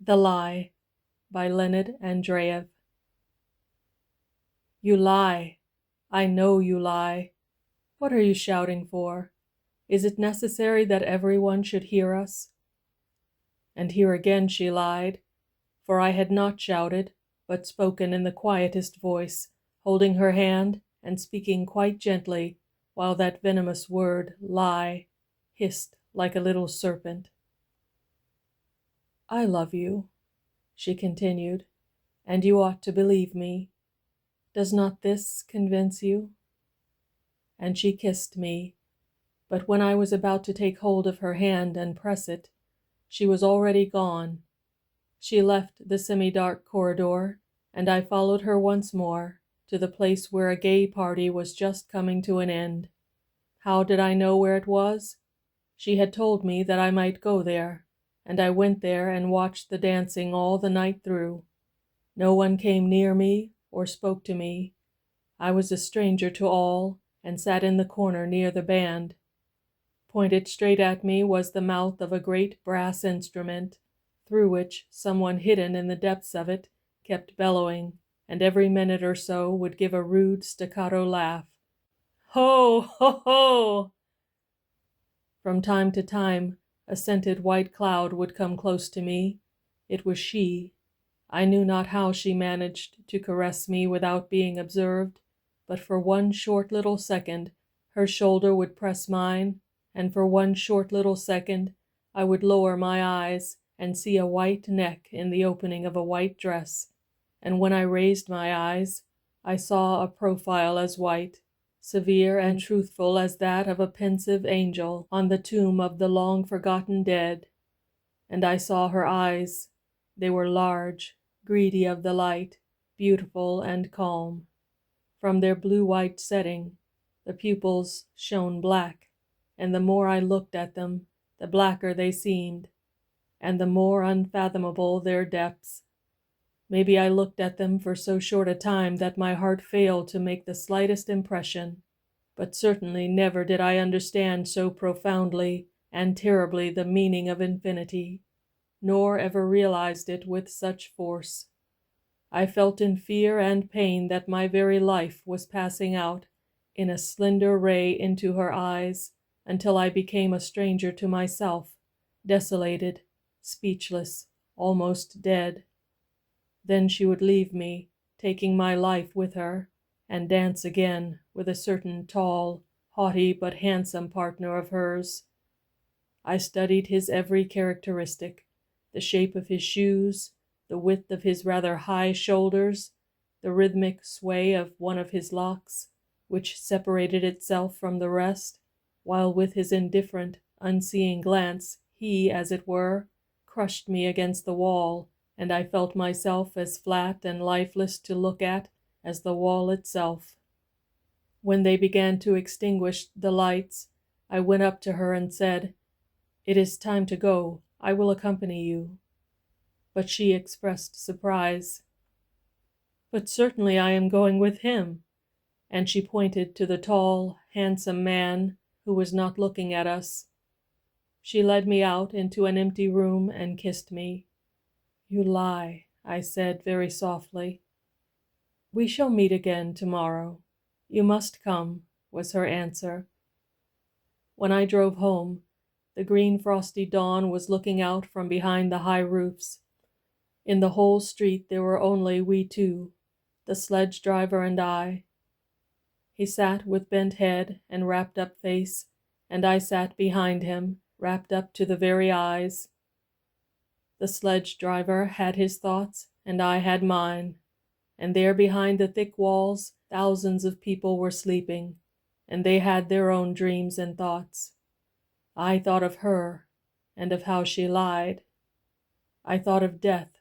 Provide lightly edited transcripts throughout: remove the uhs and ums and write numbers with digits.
The Lie by Leonid Andreyev. You lie. I know you lie. What are you shouting for? Is it necessary that everyone should hear us? And here again she lied, for I had not shouted, but spoken in the quietest voice, holding her hand and speaking quite gently, while that venomous word, lie, hissed like a little serpent. I love you, she continued, and you ought to believe me. Does not this convince you? And she kissed me, but when I was about to take hold of her hand and press it, she was already gone. She left the semi-dark corridor, and I followed her once more to the place where a gay party was just coming to an end. How did I know where it was? She had told me that I might go there, and I went there and watched the dancing all the night through. No one came near me or spoke to me. I was a stranger to all, and sat in the corner near the band. Pointed straight at me was the mouth of a great brass instrument, through which someone hidden in the depths of it kept bellowing, and every minute or so would give a rude staccato laugh. Ho, ho, ho! From time to time, a scented white cloud would come close to me. It was she. I knew not how she managed to caress me without being observed, but for one short little second her shoulder would press mine, and for one short little second I would lower my eyes and see a white neck in the opening of a white dress, and when I raised my eyes I saw a profile as white, severe and truthful as that of a pensive angel on the tomb of the long-forgotten dead. And I saw her eyes. They were large, greedy of the light, beautiful and calm. From their blue-white setting, the pupils shone black, and the more I looked at them, the blacker they seemed, and the more unfathomable their depths. Maybe I looked at them for so short a time that my heart failed to make the slightest impression, but certainly never did I understand so profoundly and terribly the meaning of infinity, nor ever realized it with such force. I felt in fear and pain that my very life was passing out in a slender ray into her eyes, until I became a stranger to myself, desolated, speechless, almost dead. Then she would leave me, taking my life with her, and dance again with a certain tall, haughty but handsome partner of hers. I studied his every characteristic, the shape of his shoes, the width of his rather high shoulders, the rhythmic sway of one of his locks, which separated itself from the rest, while with his indifferent, unseeing glance he, as it were, crushed me against the wall, and I felt myself as flat and lifeless to look at as the wall itself. When they began to extinguish the lights, I went up to her and said, "It is time to go. I will accompany you." But she expressed surprise. "But certainly I am going with him," and she pointed to the tall, handsome man who was not looking at us. She led me out into an empty room and kissed me. "You lie," I said very softly. "We shall meet again tomorrow. You must come," was her answer. When I drove home, the green frosty dawn was looking out from behind the high roofs. In the whole street there were only we two, the sledge driver and I. He sat with bent head and wrapped up face, and I sat behind him, wrapped up to the very eyes. The sledge driver had his thoughts, and I had mine, and there behind the thick walls thousands of people were sleeping, and they had their own dreams and thoughts. I thought of her, and of how she lied. I thought of death,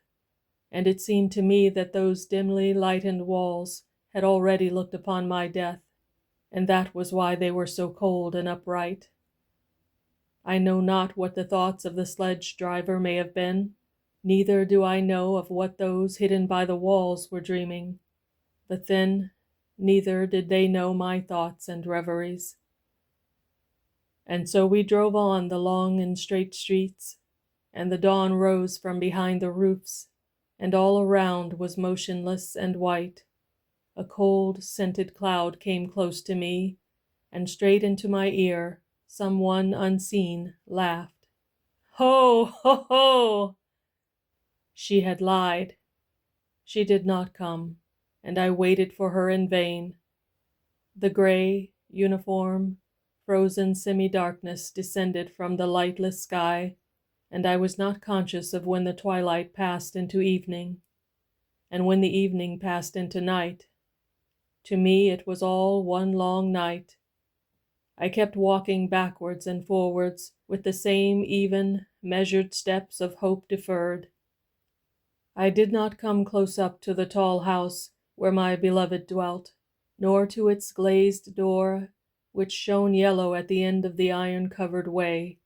and it seemed to me that those dimly lightened walls had already looked upon my death, and that was why they were so cold and upright. I know not what the thoughts of the sledge driver may have been, neither do I know of what those hidden by the walls were dreaming, but then neither did they know my thoughts and reveries. And so we drove on the long and straight streets, and the dawn rose from behind the roofs, and all around was motionless and white. A cold, scented cloud came close to me, and straight into my ear someone unseen laughed. Ho, ho, ho! She had lied. She did not come, and I waited for her in vain. The gray, uniform, frozen semi-darkness descended from the lightless sky, and I was not conscious of when the twilight passed into evening, and when the evening passed into night. To me it was all one long night. I kept walking backwards and forwards with the same even, measured steps of hope deferred. I did not come close up to the tall house where my beloved dwelt, nor to its glazed door, which shone yellow at the end of the iron-covered way,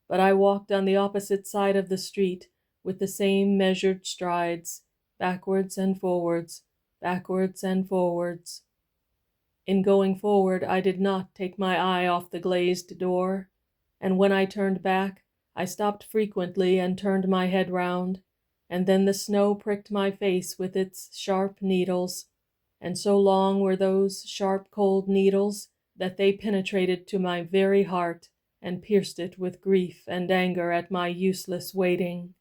but I walked on the opposite side of the street with the same measured strides, backwards and forwards, backwards and forwards. In going forward, I did not take my eye off the glazed door, and when I turned back, I stopped frequently and turned my head round, and then the snow pricked my face with its sharp needles, and so long were those sharp cold needles that they penetrated to my very heart and pierced it with grief and anger at my useless waiting.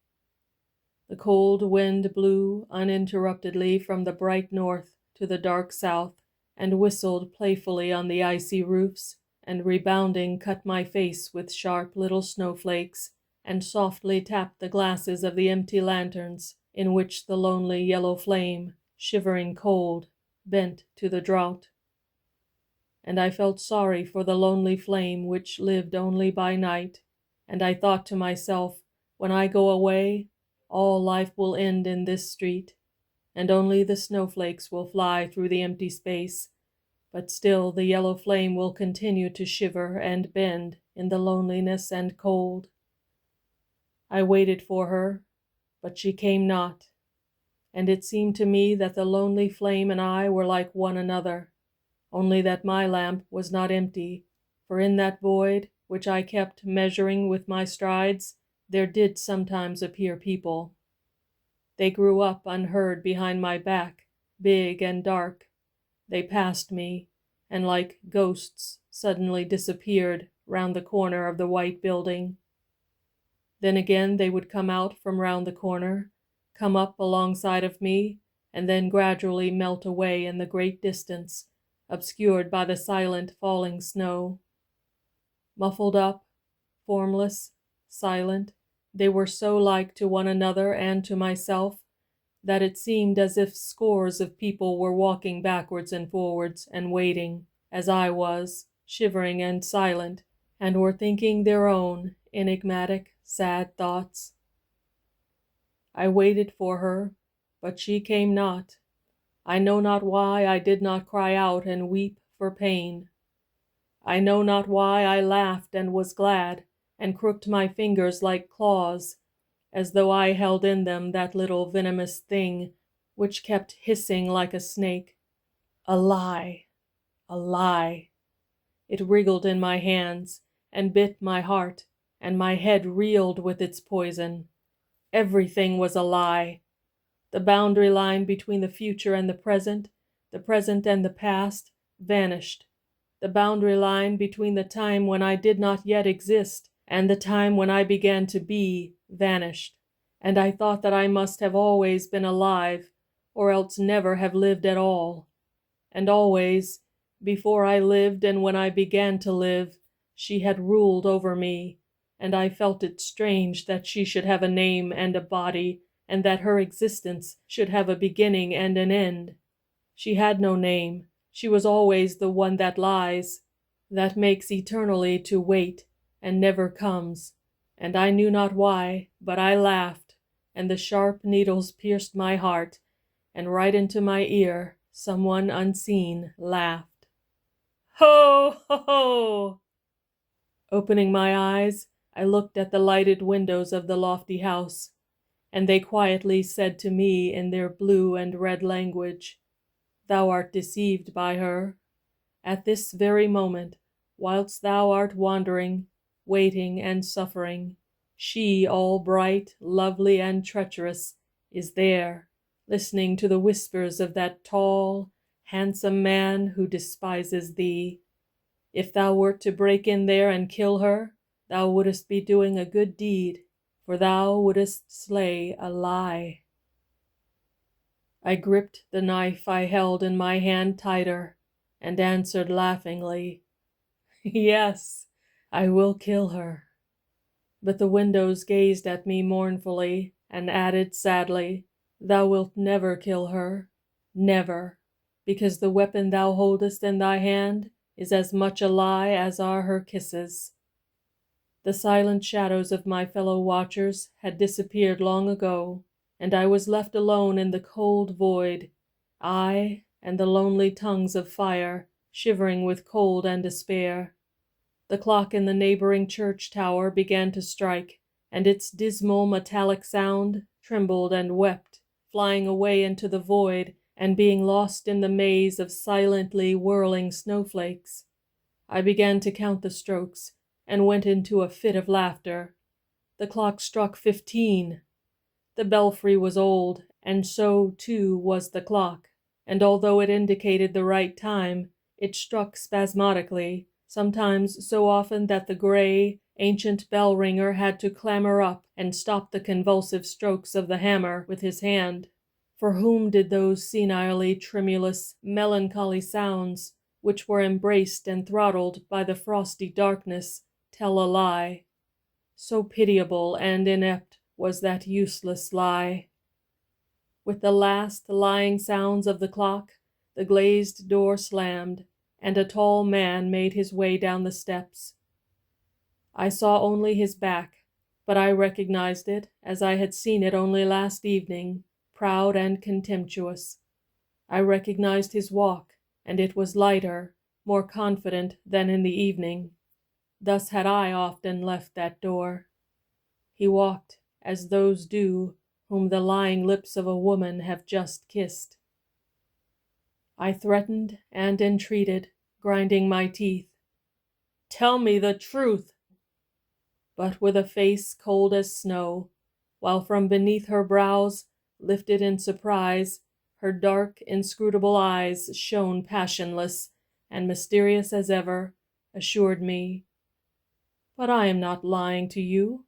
The cold wind blew uninterruptedly from the bright north to the dark south, and whistled playfully on the icy roofs, and rebounding cut my face with sharp little snowflakes, and softly tapped the glasses of the empty lanterns, in which the lonely yellow flame, shivering cold, bent to the draught. And I felt sorry for the lonely flame which lived only by night, and I thought to myself, when I go away, all life will end in this street, and only the snowflakes will fly through the empty space, but still the yellow flame will continue to shiver and bend in the loneliness and cold. I waited for her, but she came not, and it seemed to me that the lonely flame and I were like one another, only that my lamp was not empty, for in that void, which I kept measuring with my strides, there did sometimes appear people. They grew up unheard behind my back, big and dark. They passed me, and like ghosts suddenly disappeared round the corner of the white building. Then again they would come out from round the corner, come up alongside of me, and then gradually melt away in the great distance, obscured by the silent falling snow. Muffled up, formless, silent, they were so like to one another and to myself, that it seemed as if scores of people were walking backwards and forwards and waiting, as I was, shivering and silent, and were thinking their own enigmatic, sad thoughts. I waited for her, but she came not. I know not why I did not cry out and weep for pain. I know not why I laughed and was glad, and crooked my fingers like claws, as though I held in them that little venomous thing which kept hissing like a snake. A lie! A lie! It wriggled in my hands, and bit my heart, and my head reeled with its poison. Everything was a lie. The boundary line between the future and the present and the past, vanished. The boundary line between the time when I did not yet exist and the time when I began to be, vanished, and I thought that I must have always been alive, or else never have lived at all. And always, before I lived and when I began to live, she had ruled over me, and I felt it strange that she should have a name and a body, and that her existence should have a beginning and an end. She had no name. She was always the one that lies, that makes eternally to wait, and never comes. And I knew not why, but I laughed, and the sharp needles pierced my heart, and right into my ear someone unseen laughed. Ho, ho, ho! Opening my eyes, I looked at the lighted windows of the lofty house, and they quietly said to me in their blue and red language, "Thou art deceived by her. At this very moment, whilst thou art wandering, waiting and suffering, She, all bright, lovely, and treacherous, is there, listening to the whispers of that tall, handsome man who despises thee. If thou wert to break in there and kill her, thou wouldst be doing a good deed, for thou wouldst slay a lie. I gripped the knife I held in my hand tighter, and answered laughingly, "Yes, I will kill her." But the windows gazed at me mournfully, and added sadly, "Thou wilt never kill her, never, because the weapon thou holdest in thy hand is as much a lie as are her kisses." The silent shadows of my fellow watchers had disappeared long ago, and I was left alone in the cold void, I and the lonely tongues of fire, shivering with cold and despair. The clock in the neighboring church tower began to strike, and its dismal metallic sound trembled and wept, flying away into the void and being lost in the maze of silently whirling snowflakes. I began to count the strokes, and went into a fit of laughter. The clock struck 15. The belfry was old, and so, too, was the clock, and although it indicated the right time, it struck spasmodically, sometimes so often that the gray, ancient bell ringer had to clamber up and stop the convulsive strokes of the hammer with his hand. For whom did those senilely tremulous, melancholy sounds, which were embraced and throttled by the frosty darkness, tell a lie? So pitiable and inept was that useless lie. With the last lying sounds of the clock, the glazed door slammed, and a tall man made his way down the steps. I saw only his back, but I recognized it as I had seen it only last evening, proud and contemptuous. I recognized his walk, and it was lighter, more confident than in the evening. Thus had I often left that door. He walked as those do whom the lying lips of a woman have just kissed. I threatened and entreated, grinding my teeth. "Tell me the truth!" But with a face cold as snow, while from beneath her brows, lifted in surprise, her dark, inscrutable eyes shone passionless and mysterious as ever, assured me, "But I am not lying to you."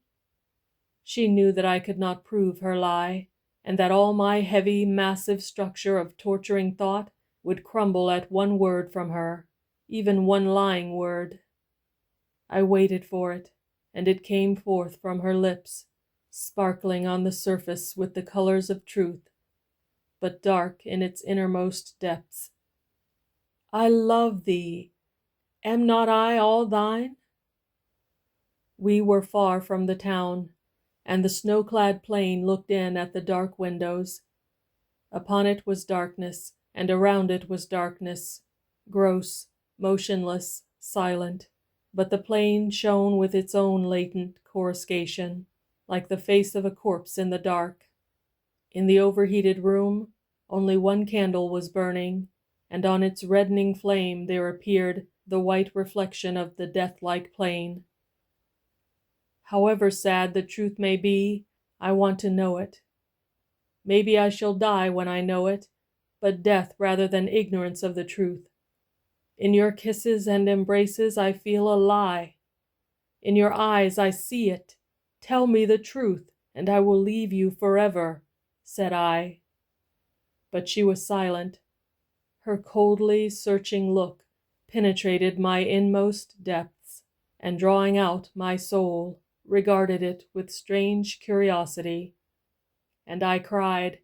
She knew that I could not prove her lie, and that all my heavy, massive structure of torturing thought would crumble at one word from her, even one lying word. I waited for it, and it came forth from her lips, sparkling on the surface with the colors of truth, but dark in its innermost depths. "I love thee. Am not I all thine?" We were far from the town, and the snow-clad plain looked in at the dark windows. Upon it was darkness, and around it was darkness, gross, motionless, silent, but the plain shone with its own latent coruscation, like the face of a corpse in the dark. In the overheated room, only one candle was burning, and on its reddening flame there appeared the white reflection of the death-like plain. However sad the truth may be, I want to know it. Maybe I shall die when I know it, but death rather than ignorance of the truth. In your kisses and embraces I feel a lie. In your eyes I see it. Tell me the truth, and I will leave you forever, said I. But she was silent. Her coldly searching look penetrated my inmost depths, and drawing out my soul, regarded it with strange curiosity. And I cried,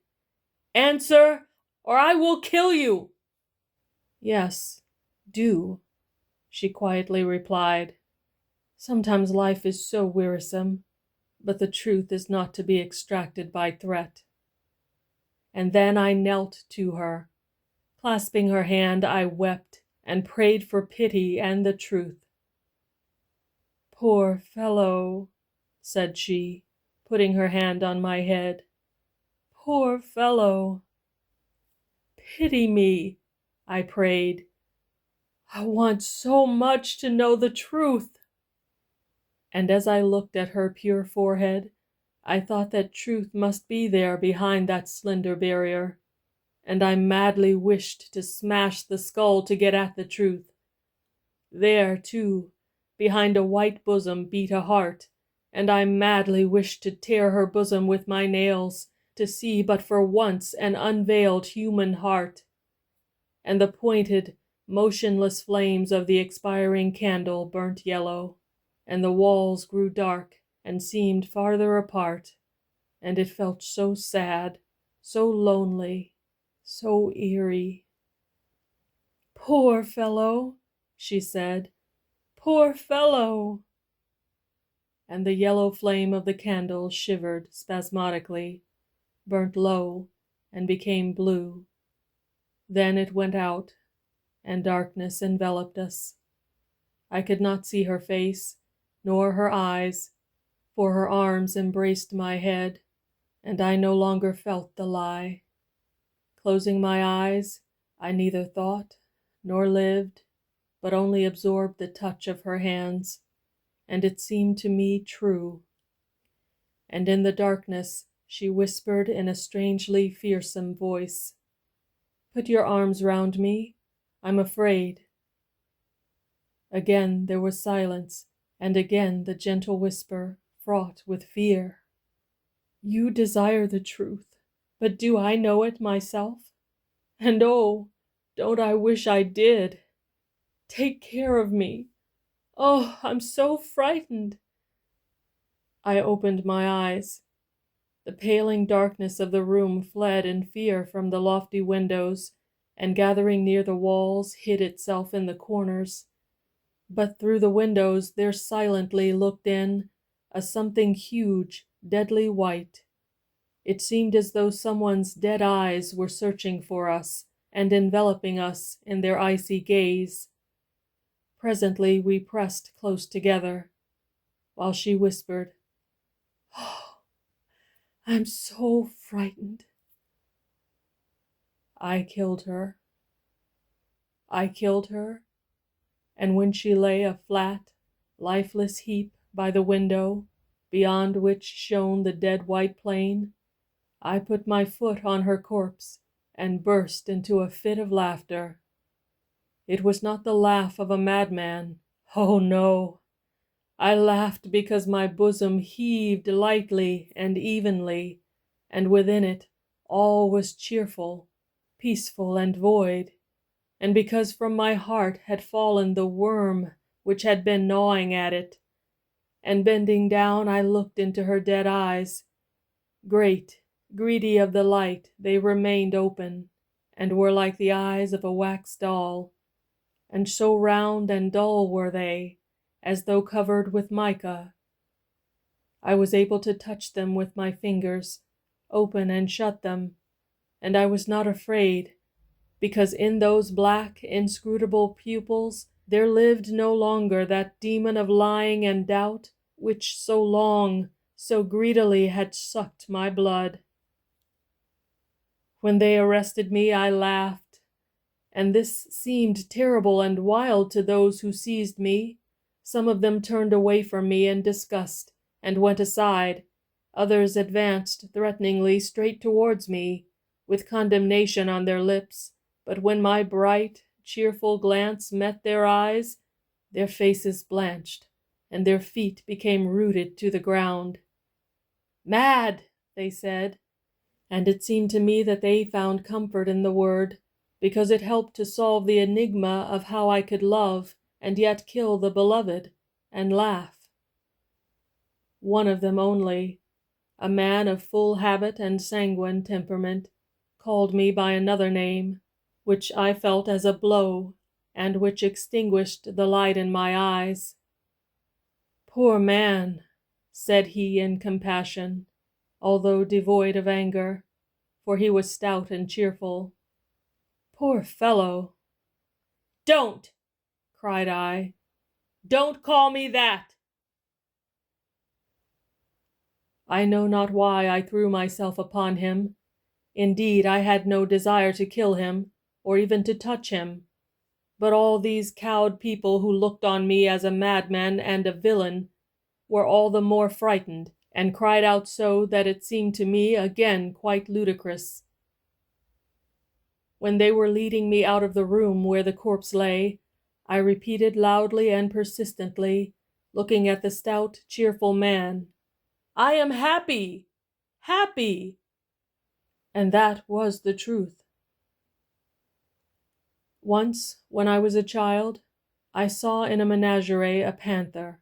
"Answer, or I will kill you!" "Yes, do," she quietly replied. "Sometimes life is so wearisome, but the truth is not to be extracted by threat." And then I knelt to her. Clasping her hand, I wept and prayed for pity and the truth. "Poor fellow," said she, putting her hand on my head. "Poor fellow." "Pity me," I prayed. "I want so much to know the truth." and as I looked at her pure forehead, I thought that truth must be there behind that slender barrier, and I madly wished to smash the skull to get at the truth. There, too, behind a white bosom beat a heart, and I madly wished to tear her bosom with my nails, to see but for once an unveiled human heart. And the pointed, motionless flames of the expiring candle burnt yellow, and the walls grew dark and seemed farther apart, and it felt so sad, so lonely, so eerie. "Poor fellow," she said, "poor fellow." And the yellow flame of the candle shivered spasmodically, burnt low, and became blue. Then it went out, and darkness enveloped us. I could not see her face, nor her eyes, for her arms embraced my head, and I no longer felt the lie. Closing my eyes, I neither thought nor lived, but only absorbed the touch of her hands, and it seemed to me true. And in the darkness she whispered in a strangely fearsome voice, "Put your arms round me. I'm afraid." Again there was silence, and again the gentle whisper, fraught with fear. "You desire the truth, but do I know it myself? And oh, don't I wish I did! Take care of me. Oh, I'm so frightened." I opened my eyes. The paling darkness of the room fled in fear from the lofty windows, and gathering near the walls, hid itself in the corners. But through the windows there silently looked in a something huge, deadly white. It seemed as though someone's dead eyes were searching for us and enveloping us in their icy gaze. Presently we pressed close together, while she whispered, "Oh, I'm so frightened." I killed her. I killed her, and when she lay a flat, lifeless heap by the window, beyond which shone the dead white plain, I put my foot on her corpse and burst into a fit of laughter. It was not the laugh of a madman. Oh, no! I laughed because my bosom heaved lightly and evenly, and within it all was cheerful, peaceful, and void, and because from my heart had fallen the worm which had been gnawing at it, and bending down I looked into her dead eyes. Great, greedy of the light, they remained open, and were like the eyes of a wax doll, and so round and dull were they, as though covered with mica. I was able to touch them with my fingers, open and shut them, and I was not afraid, because in those black, inscrutable pupils there lived no longer that demon of lying and doubt which so long, so greedily had sucked my blood. When they arrested me, I laughed, and this seemed terrible and wild to those who seized me. Some of them turned away from me in disgust and went aside. Others advanced threateningly straight towards me, with condemnation on their lips. But when my bright, cheerful glance met their eyes, their faces blanched, and their feet became rooted to the ground. "Mad," they said, and it seemed to me that they found comfort in the word, because it helped to solve the enigma of how I could love and yet kill the beloved, and laugh. One of them only, a man of full habit and sanguine temperament, called me by another name, which I felt as a blow, and which extinguished the light in my eyes. "Poor man," said he in compassion, although devoid of anger, for he was stout and cheerful. "Poor fellow." "Don't!" cried I. "Don't call me that!" I know not why I threw myself upon him. Indeed, I had no desire to kill him, or even to touch him. But all these cowed people who looked on me as a madman and a villain, were all the more frightened, and cried out so that it seemed to me again quite ludicrous. When they were leading me out of the room where the corpse lay, I repeated loudly and persistently, looking at the stout, cheerful man, "I am happy! Happy!" And that was the truth. Once, when I was a child, I saw in a menagerie a panther,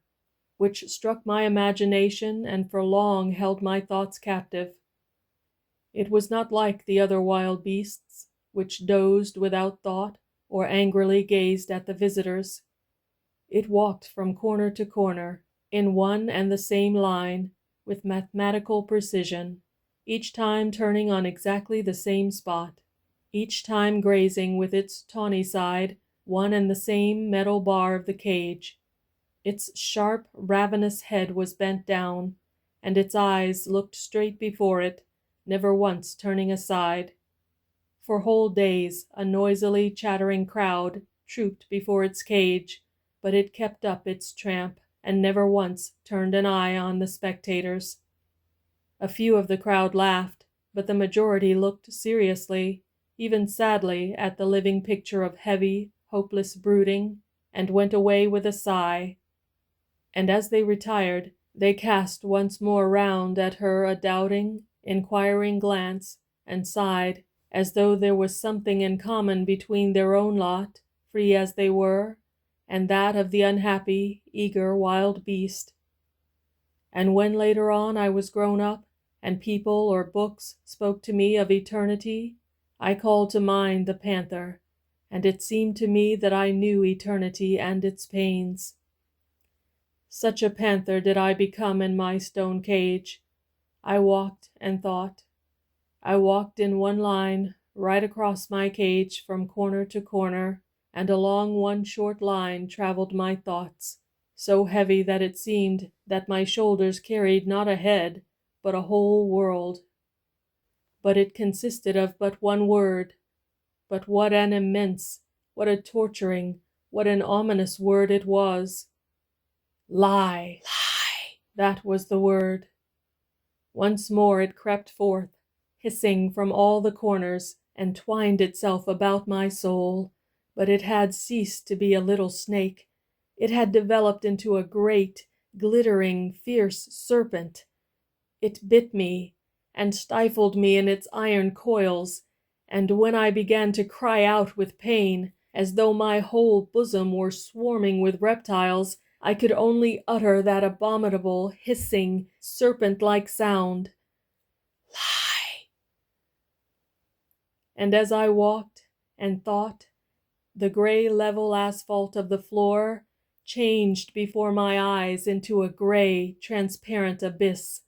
which struck my imagination and for long held my thoughts captive. It was not like the other wild beasts, which dozed without thought or angrily gazed at the visitors. It walked from corner to corner, in one and the same line, with mathematical precision, each time turning on exactly the same spot, each time grazing with its tawny side one and the same metal bar of the cage. Its sharp, ravenous head was bent down, and its eyes looked straight before it, never once turning aside. For whole days a noisily chattering crowd trooped before its cage, but it kept up its tramp, and never once turned an eye on the spectators. A few of the crowd laughed, but the majority looked seriously, even sadly, at the living picture of heavy, hopeless brooding, and went away with a sigh. And as they retired, they cast once more round at her a doubting, inquiring glance, and sighed, as though there was something in common between their own lot, free as they were, and that of the unhappy, eager wild beast. And when later on I was grown up, and people or books spoke to me of eternity, I called to mind the panther, and it seemed to me that I knew eternity and its pains. Such a panther did I become in my stone cage. I walked and thought. I walked in one line, right across my cage from corner to corner, and along one short line traveled my thoughts, so heavy that it seemed that my shoulders carried not a head, but a whole world. But it consisted of but one word. But what an immense, what a torturing, what an ominous word it was. Lie. Lie. That was the word. Once more it crept forth, hissing from all the corners, and twined itself about my soul, but it had ceased to be a little snake. It had developed into a great, glittering, fierce serpent. It bit me, and stifled me in its iron coils, and when I began to cry out with pain, as though my whole bosom were swarming with reptiles, I could only utter that abominable, hissing, serpent-like sound. Lie. And as I walked and thought, the gray level asphalt of the floor changed before my eyes into a gray, transparent abyss.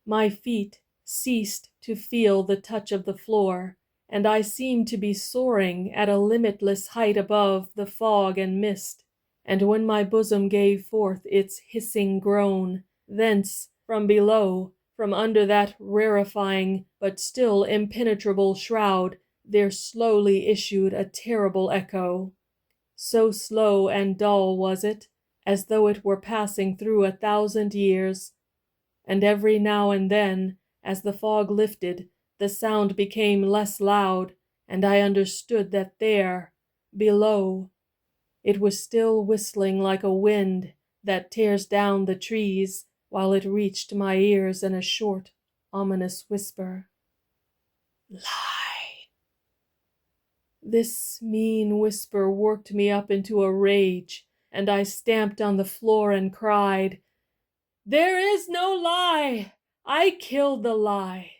My feet ceased to feel the touch of the floor, and I seemed to be soaring at a limitless height above the fog and mist. And when my bosom gave forth its hissing groan, thence, from below, from under that rarefying but still impenetrable shroud, there slowly issued a terrible echo. So slow and dull was it, as though it were passing through 1,000 years. And every now and then, as the fog lifted, the sound became less loud, and I understood that there, below, it was still whistling like a wind that tears down the trees, while it reached my ears in a short, ominous whisper. Lie. This mean whisper worked me up into a rage, and I stamped on the floor and cried, "There is no lie! I killed the lie!"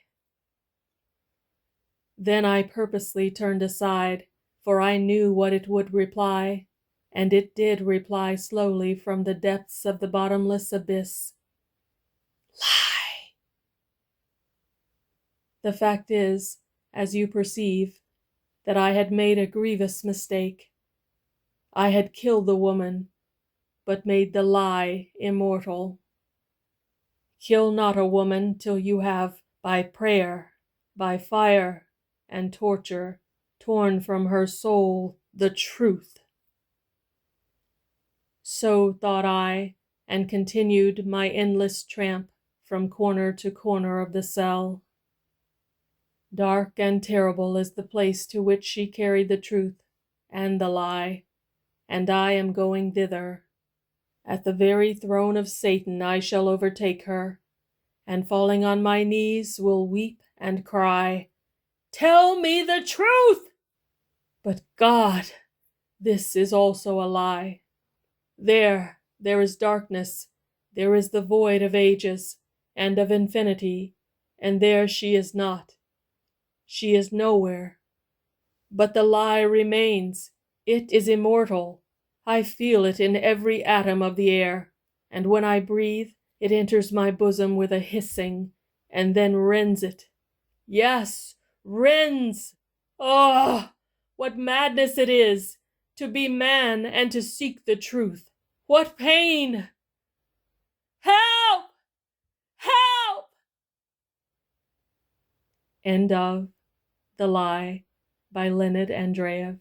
Then I purposely turned aside, for I knew what it would reply. And it did reply slowly from the depths of the bottomless abyss. Lie. The fact is, as you perceive, that I had made a grievous mistake. I had killed the woman, but made the lie immortal. Kill not a woman till you have, by prayer, by fire, and torture, torn from her soul the truth. So thought I, and continued my endless tramp from corner to corner of the cell. Dark and terrible is the place to which she carried the truth and the lie, and I am going thither. At the very throne of Satan I shall overtake her, and falling on my knees will weep and cry, "Tell me the truth!" But God, this is also a lie. There is darkness, there is the void of ages and of infinity, and there she is not. She is nowhere. But the lie remains. It is immortal. I feel it in every atom of the air, and when I breathe, it enters my bosom with a hissing, and then rends it. Yes, rends! Oh, what madness it is to be man and to seek the truth! What pain! Help! Help! End of The Lie by Leonid Andreyev.